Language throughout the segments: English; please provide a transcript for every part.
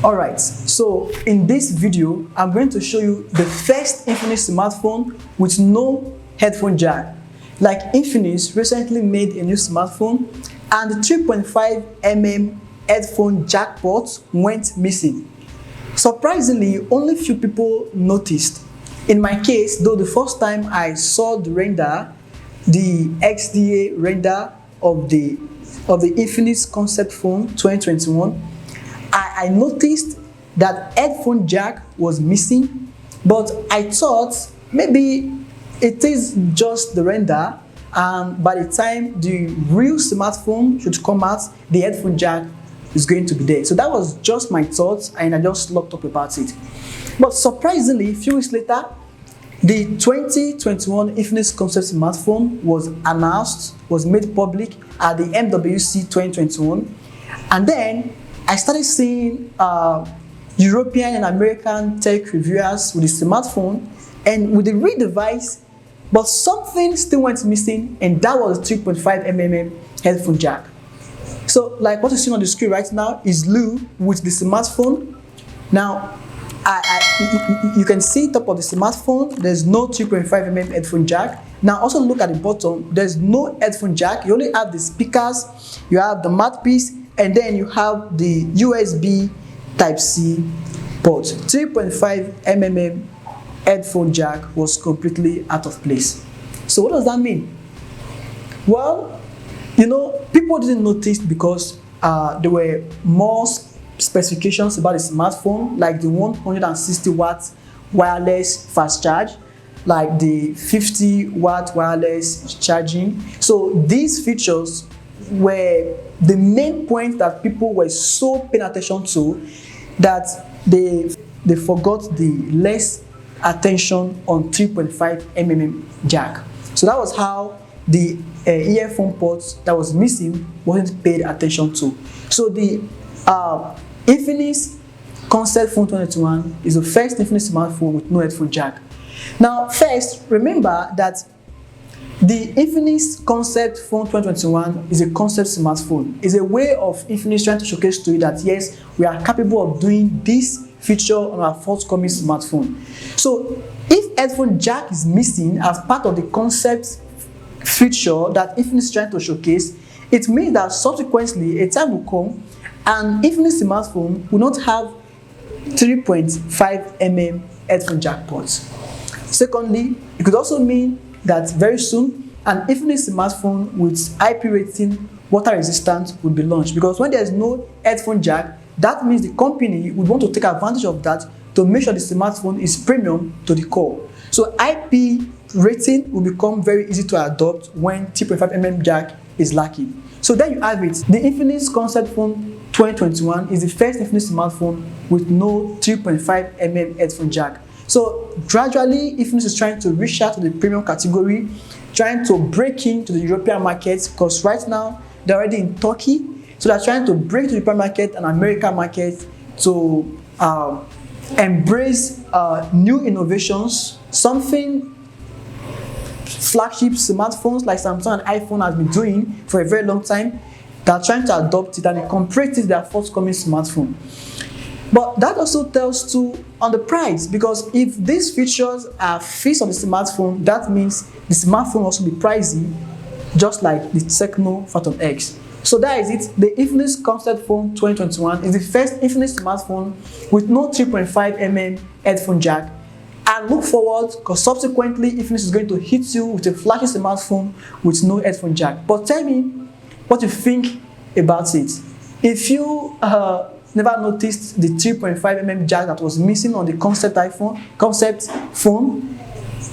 Alright, so in this video, I'm going to show you the first Infinix smartphone with no headphone jack. Like Infinix recently made a new smartphone and the 3.5mm headphone jack port went missing. Surprisingly, only few people noticed. In my case, though the first time I saw the render, the XDA render of the Infinix concept phone 2021, I noticed that headphone jack was missing, but I thought maybe it is just the render, and by the time the real smartphone should come out, the headphone jack is going to be there. So that was just my thoughts, and I just locked up about it. But surprisingly, a few weeks later, the 2021 Infinix concept smartphone was announced, was made public at the MWC 2021, and then I started seeing European and American tech reviewers with the smartphone and with the real device, but something still went missing, and that was 3.5mm headphone jack. So like what you see on the screen right now is Lou with the smartphone. Now, you can see top of the smartphone, there's no 3.5mm headphone jack. Now also look at the bottom, there's no headphone jack. You only have the speakers, you have the mouthpiece, and then you have the USB Type-C port. 3.5mm headphone jack was completely out of place. So what does that mean? Well, you know, people didn't notice because there were more specifications about the smartphone, like the 160 watt wireless fast charge, like the 50 watt wireless charging. So these features were the main point that people were so paying attention to that they forgot the less attention on 3.5mm jack. So that was how the earphone ports that was missing wasn't paid attention to. So the Infinix concept phone 2021 is the first Infinix smartphone with no headphone jack. Now first, remember that the Infinix concept phone 2021 is a concept smartphone. It's a way of Infinix trying to showcase to you that yes, we are capable of doing this feature on our forthcoming smartphone. So if headphone jack is missing as part of the concept feature that Infinix is trying to showcase, it means that subsequently a time will come and Infinix smartphone will not have 3.5mm headphone jack ports. Secondly, it could also mean that very soon an Infinix smartphone with IP rating water resistant will be launched, because when there is no headphone jack, that means the company would want to take advantage of that to make sure the smartphone is premium to the core. So IP rating will become very easy to adopt when 3.5mm jack is lacking. So there you have it. The Infinix concept phone 2021 is the first Infinix smartphone with no 3.5mm headphone jack. So gradually, Infinix is trying to reach out to the premium category, trying to break into the European market, because right now they're already in Turkey. So they're trying to break to the European market and American market to embrace new innovations, something flagship smartphones like Samsung and iPhone has been doing for a very long time. They're trying to adopt it and incorporate it in their forthcoming smartphone. But that also tells too on the price, because if these features are fixed on the smartphone, that means the smartphone will also be pricey, just like the Tecno Phantom X. So that is it. The Infinix concept phone 2021 is the first Infinix smartphone with no 3.5mm headphone jack. And look forward, because subsequently Infinix is going to hit you with a flashy smartphone with no headphone jack. But tell me what you think about it. If you never noticed the 3.5mm jack that was missing on the concept phone,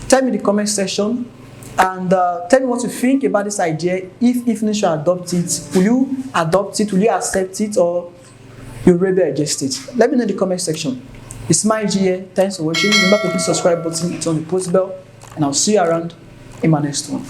tell me in the comment section, and tell me what you think about this idea. If Infinix should adopt it, will you adopt it, will you accept it, or you'll rebel against it? Let me know in the comment section. It's my here. Thanks for watching. Remember to hit the subscribe button, turn on the post bell, and I'll see you around in my next one.